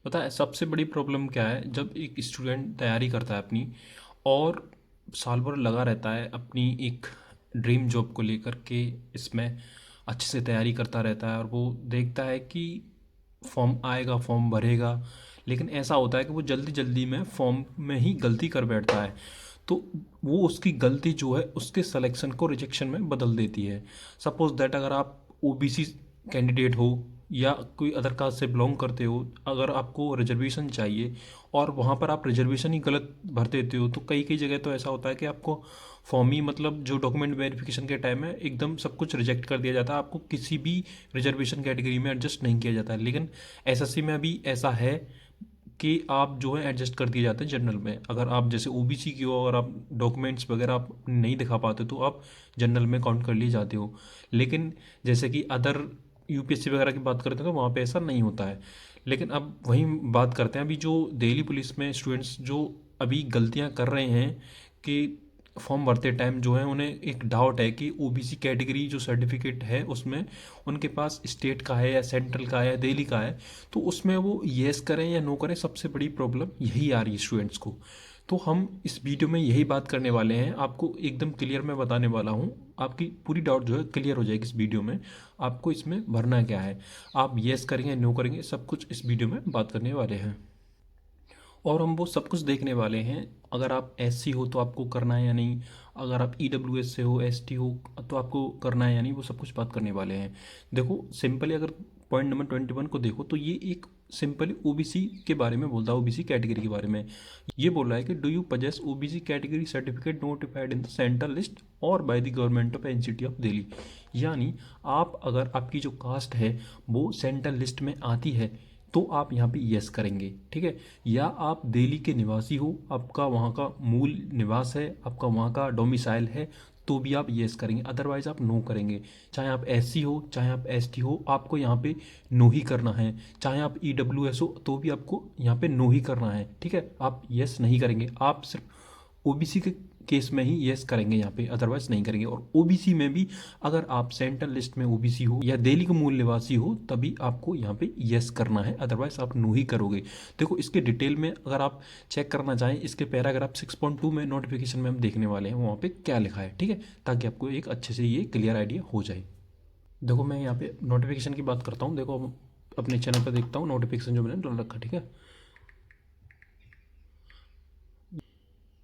पता है सबसे बड़ी प्रॉब्लम क्या है? जब एक स्टूडेंट तैयारी करता है अपनी और साल भर लगा रहता है अपनी एक ड्रीम जॉब को लेकर के, इसमें अच्छे से तैयारी करता रहता है और वो देखता है कि फॉर्म आएगा, फॉर्म भरेगा, लेकिन ऐसा होता है कि वो जल्दी जल्दी में फॉर्म में ही गलती कर बैठता है। तो वो उसकी गलती जो है उसके सिलेक्शन को रिजेक्शन में बदल देती है। सपोज दैट अगर आप ओबीसी कैंडिडेट हो या कोई अदर कास्ट से बिलोंग करते हो, अगर आपको रिजर्वेशन चाहिए और वहाँ पर आप रिजर्वेशन ही गलत भर देते हो, तो कई कई जगह तो ऐसा होता है कि आपको फॉर्म ही, मतलब जो डॉक्यूमेंट वेरिफिकेशन के टाइम है, एकदम सब कुछ रिजेक्ट कर दिया जाता है, आपको किसी भी रिजर्वेशन कैटेगरी में एडजस्ट नहीं किया जाता है। लेकिन एसएससी में अभी ऐसा है कि आप जो है एडजस्ट कर दिए जाते हैं जनरल में। अगर आप जैसे ओबीसी की हो और आप डॉक्यूमेंट्स वगैरह आप नहीं दिखा पाते तो आप जनरल में काउंट कर लिए जाते हो। लेकिन जैसे कि अदर यूपीएससी वगैरह की बात करते हैं तो वहाँ पे ऐसा नहीं होता है। लेकिन अब वही बात करते हैं, अभी जो दिल्ली पुलिस में स्टूडेंट्स जो अभी गलतियाँ कर रहे हैं कि फॉर्म भरते टाइम जो है उन्हें एक डाउट है कि ओबीसी कैटेगरी जो सर्टिफिकेट है उसमें उनके पास स्टेट का है या सेंट्रल का है या दिल्ली का है, तो उसमें वो येस करें या नो करें। सबसे बड़ी प्रॉब्लम यही आ रही है स्टूडेंट्स को। तो हम इस वीडियो में यही बात करने वाले हैं, आपको एकदम क्लियर मैं बताने वाला हूँ। आपकी पूरी डाउट जो है क्लियर हो जाएगी इस वीडियो में। आपको इसमें भरना क्या है, आप येस करेंगे नो करेंगे, सब कुछ इस वीडियो में बात करने वाले हैं। और हम वो सब कुछ देखने वाले हैं। अगर आप एससी हो तो आपको करना है या नहीं, अगर आप ईडब्ल्यूएस से हो, एसटी हो, तो आपको करना है या नहीं, वो सब कुछ बात करने वाले हैं। देखो सिंपली अगर पॉइंट नंबर 21 को देखो तो ये एक सिंपली ओबीसी के बारे में बोलता है, ओबीसी कैटेगरी के बारे में। ये बोल रहा है कि do you possess OBC category certificate notified in the central list और by the government of NCT of Delhi. यानी आप, अगर आपकी जो कास्ट है वो सेंट्रल लिस्ट में आती है तो आप यहाँ पे यस करेंगे, ठीक है। या आप दिल्ली के निवासी हो, आपका वहाँ का मूल निवास है, आपका वहाँ का डोमिसाइल है, तो भी आप यस करेंगे, अदरवाइज आप नो करेंगे। चाहे आप एससी हो चाहे आप एसटी हो, आपको यहाँ पे नो ही करना है। चाहे आप ईडब्ल्यूएस हो तो भी आपको यहाँ पे नो ही करना है, ठीक है। आप यस नहीं करेंगे, आप सिर्फ ओबीसी के केस में ही यस करेंगे यहाँ पे, अदरवाइज नहीं करेंगे। और ओबीसी में भी अगर आप सेंट्रल लिस्ट में ओबीसी हो या दिल्ली के मूल निवासी हो तभी आपको यहाँ पे यस करना है, अदरवाइज आप नो ही करोगे। देखो इसके डिटेल में अगर आप चेक करना चाहें, इसके पैराग्राफ 6.2 में नोटिफिकेशन में हम देखने वाले हैं वहाँ पे क्या लिखा है, ठीक है, ताकि आपको एक अच्छे से ये क्लियर आइडिया हो जाए। देखो मैं यहाँ पे नोटिफिकेशन की बात करता हूँ। देखो अपने चैनल पर देखता हूँ नोटिफिकेशन जो मैंने डाल रखा, ठीक है।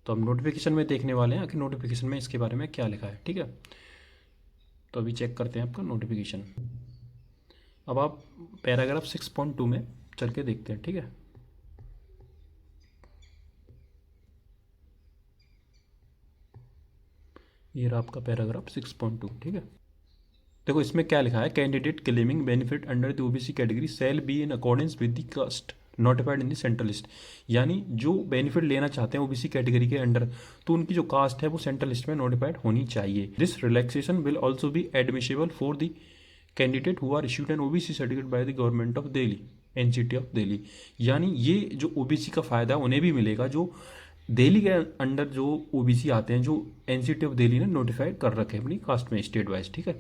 तो हम नोटिफिकेशन में देखने वाले हैं कि नोटिफिकेशन में इसके बारे में क्या लिखा है, ठीक है। तो अभी चेक करते हैं आपका नोटिफिकेशन। अब आप पैराग्राफ 6.2 में चल के देखते हैं, ठीक है। ये रहा आपका पैराग्राफ 6.2, ठीक है। देखो इसमें क्या लिखा है, candidate claiming benefit under the OBC category shall be in accordance with the caste notified in the central list. यानी जो बेनिफिट लेना चाहते हैं ओबीसी कैटेगरी के अंडर, तो उनकी जो कास्ट है वो सेंट्रल लिस्ट में नोटिफाइड होनी चाहिए। This relaxation will also be admissible for the candidate who are issued an OBC certificate by the government of Delhi, NCT of Delhi. यानी ये जो ओबीसी का फ़ायदा उन्हें भी मिलेगा जो दिल्ली के अंडर जो ओबीसी आते हैं, जो एनसीटी ऑफ दिल्ली ने नोटिफाइड कर रखे हैं अपनी कास्ट में स्टेट वाइज, ठीक है।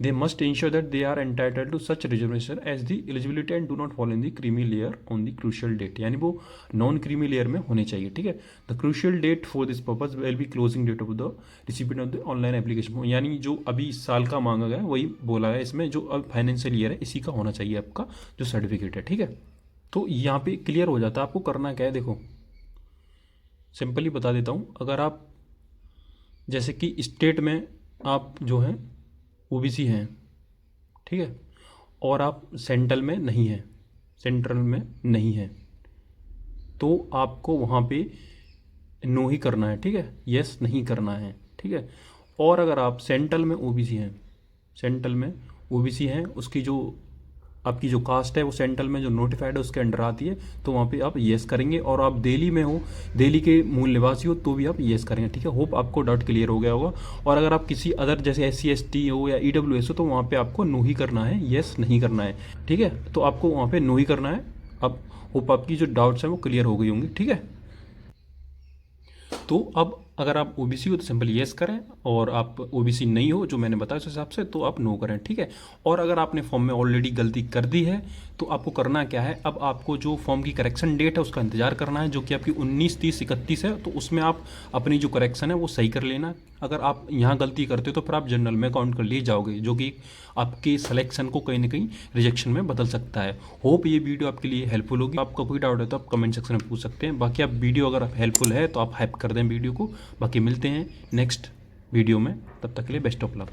They must ensure that they are entitled to such reservation as the eligibility and do not follow in the creamy layer on the crucial date. यानी वो नॉन क्रीमी लेयर में होने चाहिए, ठीक है। The crucial date for this purpose will be closing date of the recipient of the online application. यानी जो अभी इस साल का मांगा गया है वही बोला है इसमें, जो अब फाइनेंशियल ईयर है इसी का होना चाहिए आपका जो सर्टिफिकेट है, ठीक है। तो यहाँ पे क्लियर हो जाता है आपको करना क्या है। देखो सिंपली बता देता हूँ, अगर आप जैसे कि स्टेट में आप जो हैं ओबीसी हैं, ठीक है, और आप सेंट्रल में नहीं हैं, सेंट्रल में नहीं हैं, तो आपको वहाँ पे नो ही करना है, ठीक है, यस नहीं करना है, ठीक है। और अगर आप सेंट्रल में ओबीसी हैं, सेंट्रल में ओबीसी हैं, उसकी जो आपकी जो कास्ट है वो सेंट्रल में जो नोटिफाइड है उसके अंडर आती है, तो वहाँ पे आप येस करेंगे। और आप दिल्ली में हो, दिल्ली के मूल निवासी हो, तो भी आप येस करेंगे, ठीक है। होप आपको डाउट क्लियर हो गया होगा। और अगर आप किसी अदर जैसे एससी एसटी हो या ईडब्ल्यूएस हो तो वहाँ पे आपको नो ही करना है, येस नहीं करना है, ठीक है। तो आपको वहाँ पे नो ही करना है। अब होप आपकी जो डाउट्स हैं वो क्लियर हो गई होंगी, ठीक है। तो अब अगर आप ओबीसी हो तो सिंपल येस करें, और आप ओबीसी नहीं हो जो मैंने बताया उस हिसाब से, तो आप नो करें, ठीक है। और अगर आपने फॉर्म में ऑलरेडी गलती कर दी है तो आपको करना क्या है, अब आपको जो फॉर्म की करेक्शन डेट है उसका इंतजार करना है, जो कि आपकी 19, 30, 31 है। तो उसमें आप अपनी जो करेक्शन है वो सही कर लेना। अगर आप यहाँ गलती करते हो तो फिर आप जनरल में काउंट कर लिए जाओगे, जो कि आपके सिलेक्शन को कहीं ना कहीं रिजेक्शन में बदल सकता है। होप ये वीडियो आपके लिए हेल्पफुल होगी। आपका कोई डाउट है तो आप कमेंट सेक्शन में पूछ सकते हैं। बाकी आप वीडियो अगर हेल्पफुल है तो आप हाइप कर दें वीडियो को। बाकी मिलते हैं नेक्स्ट वीडियो में, तब तक के लिए बेस्ट ऑफ लक।